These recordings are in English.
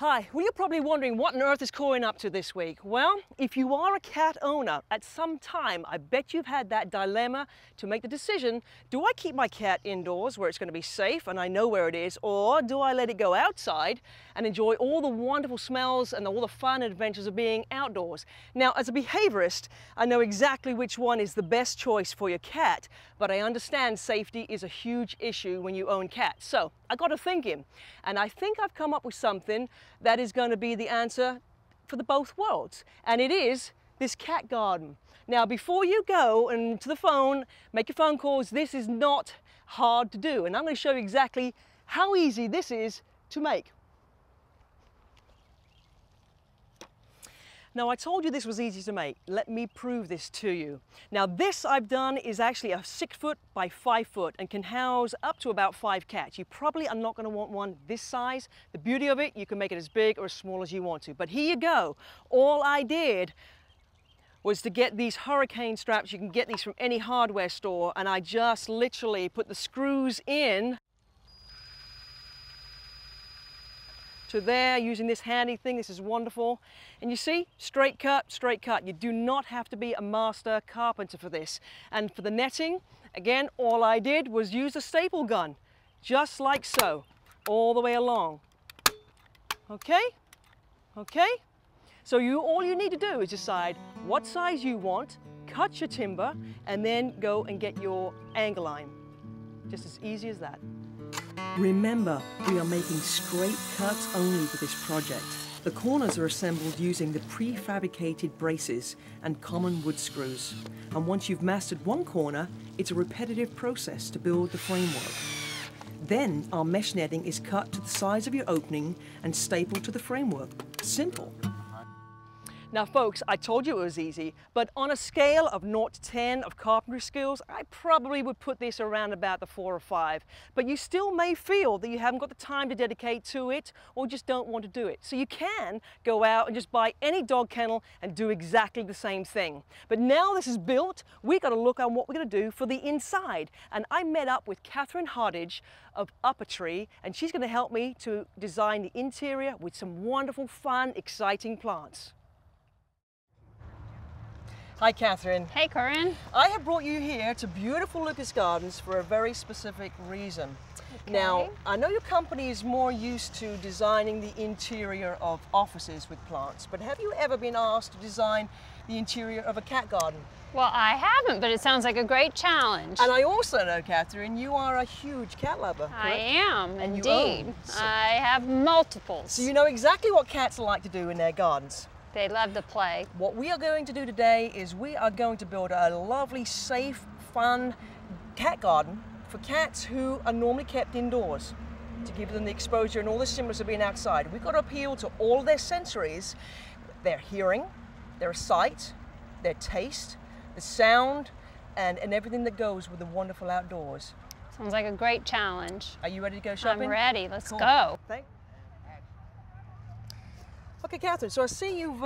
Hi, well, you're probably wondering what on earth is Corin up to this week. Well, if you are a cat owner, at some time, I bet you've had that dilemma to make the decision, do I keep my cat indoors where it's going to be safe and I know where it is, or do I let it go outside and enjoy all the wonderful smells and all the fun and adventures of being outdoors? Now, as a behaviorist, I know exactly which one is the best choice for your cat, but I understand safety is a huge issue when you own cats. So I got to thinking, and I think I've come up with something that is going to be the answer for the both worlds. And it is this cat garden. Now, before you go and to the phone, make your phone calls, this is not hard to do. And I'm going to show you exactly how easy this is to make. Now, I told you this was easy to make. Let me prove this to you. Now, this I've done is actually a 6 foot by 5 foot and can house up to about 5 cats. You probably are not going to want one this size. The beauty of it, you can make it as big or as small as you want to. But here you go. All I did was to get these hurricane straps. You can get these from any hardware store, and I just literally put the screws in to there using this handy thing. This is wonderful. And you see, straight cut, straight cut. You do not have to be a master carpenter for this. And for the netting, again, all I did was use a staple gun, just like so, all the way along. Okay? Okay? So all you need to do is decide what size you want, cut your timber, and then go and get your angle line. Just as easy as that. Remember, we are making straight cuts only for this project. The corners are assembled using the prefabricated braces and common wood screws. And once you've mastered one corner, it's a repetitive process to build the framework. Then our mesh netting is cut to the size of your opening and stapled to the framework. Simple. Now folks, I told you it was easy, but on a scale of 0 to 10 of carpentry skills, I probably would put this around about the 4 or 5. But you still may feel that you haven't got the time to dedicate to it or just don't want to do it. So you can go out and just buy any dog kennel and do exactly the same thing. But now this is built, we've got to look at what we're going to do for the inside. And I met up with Catherine Hardage of Upper Tree, and she's going to help me to design the interior with some wonderful, fun, exciting plants. Hi, Catherine. Hey, Corin. I have brought you here to beautiful Lucas Gardens for a very specific reason. Okay. Now, I know your company is more used to designing the interior of offices with plants, but have you ever been asked to design the interior of a cat garden? Well, I haven't, but it sounds like a great challenge. And I also know, Catherine, you are a huge cat lover, correct? I am, and indeed. I have multiples. So you know exactly what cats like to do in their gardens. They love to play. What we are going to do today is we are going to build a lovely, safe, fun cat garden for cats who are normally kept indoors, to give them the exposure and all the stimulus of being outside. We've got to appeal to all their sensories, their hearing, their sight, their taste, the sound, and everything that goes with the wonderful outdoors. Sounds like a great challenge. Are you ready to go shopping? I'm ready. Let's go. Okay, Catherine, so I see you've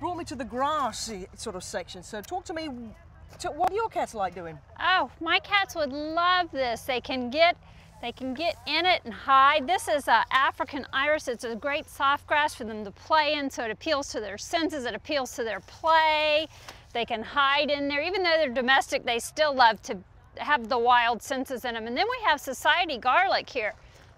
brought me to the grassy sort of section. So talk to me, what do your cats like doing? Oh, my cats would love this. They can get in it and hide. This is African iris. It's a great soft grass for them to play in, so it appeals to their senses, it appeals to their play. They can hide in there. Even though they're domestic, they still love to have the wild senses in them. And then we have society garlic here.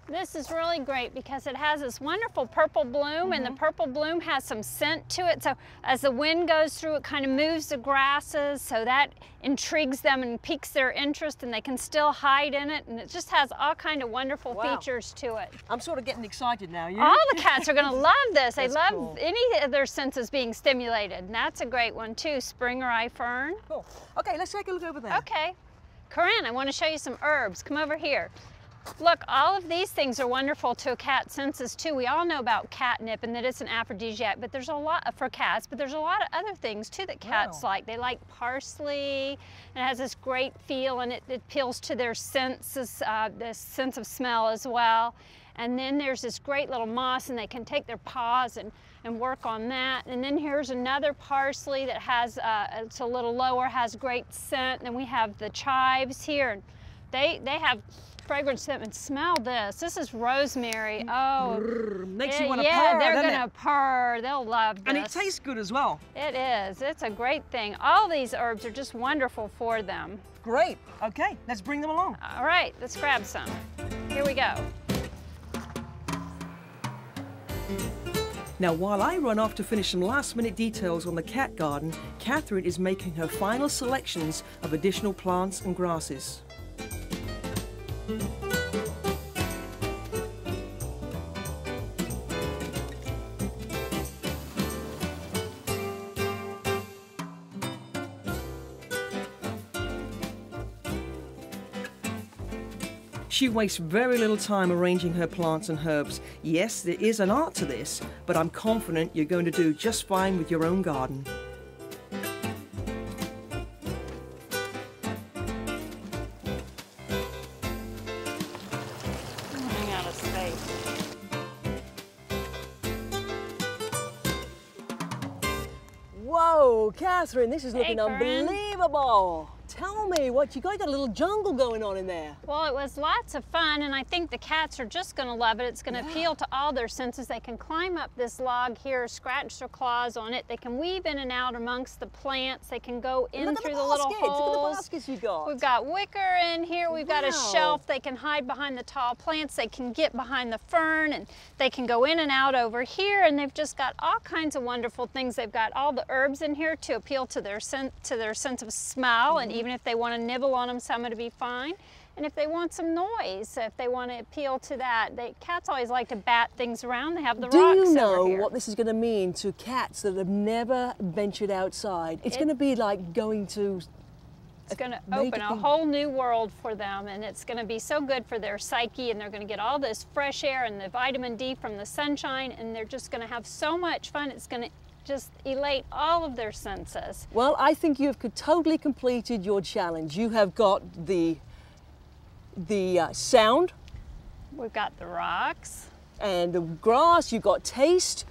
This is really great because it has this wonderful purple bloom, and the purple bloom has some scent to it. So as the wind goes through, it kind of moves the grasses, so that intrigues them and piques their interest, and they can still hide in it. And it just has all kind of wonderful features to it. I'm sort of getting excited now. All the cats are going to love this. They love cool. Any of their senses being stimulated. And that's a great one too, spring rye fern. Cool. Okay, let's take a look over there. Okay. Corinne, I want to show you some herbs. Come over here. Look, all of these things are wonderful to a cat's senses too. We all know about catnip and that it's an aphrodisiac, but there's a lot for cats, but there's a lot of other things too that cats like. They like parsley, and it has this great feel, and it appeals to their senses, the sense of smell as well. And then there's this great little moss, and they can take their paws and work on that. And then here's another parsley that has, it's a little lower, has great scent. And we have the chives here. And they have fragrance to them. And smell this. This is rosemary. Oh, makes you want to yeah, purr, they're doesn't gonna it? purr. They'll love this. And it tastes good as well. It is. It's a great thing. All these herbs are just wonderful for them. Great. Okay, let's bring them along. All right, let's grab some. Here we go. Now, while I run off to finish some last-minute details on the cat garden, Catherine is making her final selections of additional plants and grasses. She wastes very little time arranging her plants and herbs. Yes, there is an art to this, but I'm confident you're going to do just fine with your own garden. I'm running out of space. Whoa, Catherine, this is looking Corinne. unbelievable. Tell me what you got a little jungle going on in there. Well, it was lots of fun, and I think the cats are just going to love it. It's going to appeal to all their senses. They can climb up this log here, scratch their claws on it. They can weave in and out amongst the plants. They can go in through the little holes. Look at the baskets you got. We've got wicker in here. We've got a shelf. They can hide behind the tall plants. They can get behind the fern, and they can go in and out over here. And they've just got all kinds of wonderful things. They've got all the herbs in here to appeal to their sense of smell, and even if they want to nibble on them, some it'll be fine. And if they want some noise, if they want to appeal to that, cats always like to bat things around. They have the rocks over here. Do you know what this is going to mean to cats that have never ventured outside? It's going to be like going to... It's going to open a whole new world for them, and it's going to be so good for their psyche, and they're going to get all this fresh air and the vitamin D from the sunshine, and they're just going to have so much fun. It's going to just elate all of their senses. Well, I think you have totally completed your challenge. You have got the sound. We've got the rocks. And the grass, you've got taste.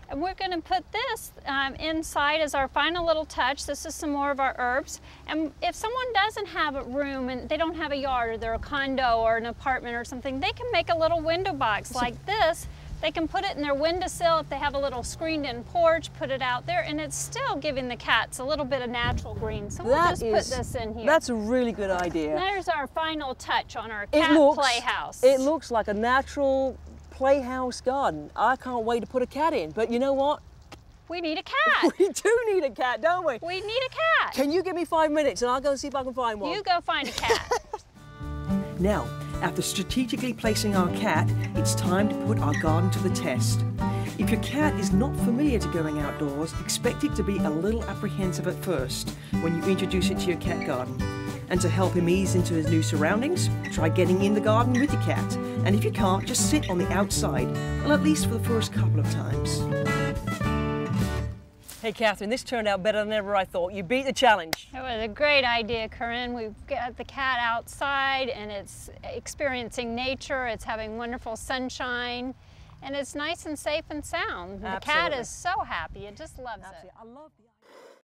And we're going to put this inside as our final little touch. This is some more of our herbs. And if someone doesn't have a room and they don't have a yard, or they're a condo or an apartment or something, they can make a little window box like this. They can put it in their windowsill if they have a little screened-in porch, put it out there, and it's still giving the cats a little bit of natural green. So we'll just put this in here. That's a really good idea. There's our final touch on our cat playhouse. It looks like a natural playhouse garden. I can't wait to put a cat in, but you know what? We need a cat. We do need a cat, don't we? We need a cat. Can you give me 5 minutes and I'll go see if I can find one? You go find a cat. Now, after strategically placing our cat, it's time to put our garden to the test. If your cat is not familiar to going outdoors, expect it to be a little apprehensive at first when you introduce it to your cat garden. And to help him ease into his new surroundings, try getting in the garden with your cat. And if you can't, just sit on the outside, well, at least for the first couple of times. Hey, Catherine, this turned out better than ever I thought. You beat the challenge. It was a great idea, Corinne. We've got the cat outside, and it's experiencing nature. It's having wonderful sunshine, and it's nice and safe and sound. Absolutely. The cat is so happy. It just loves it. I love the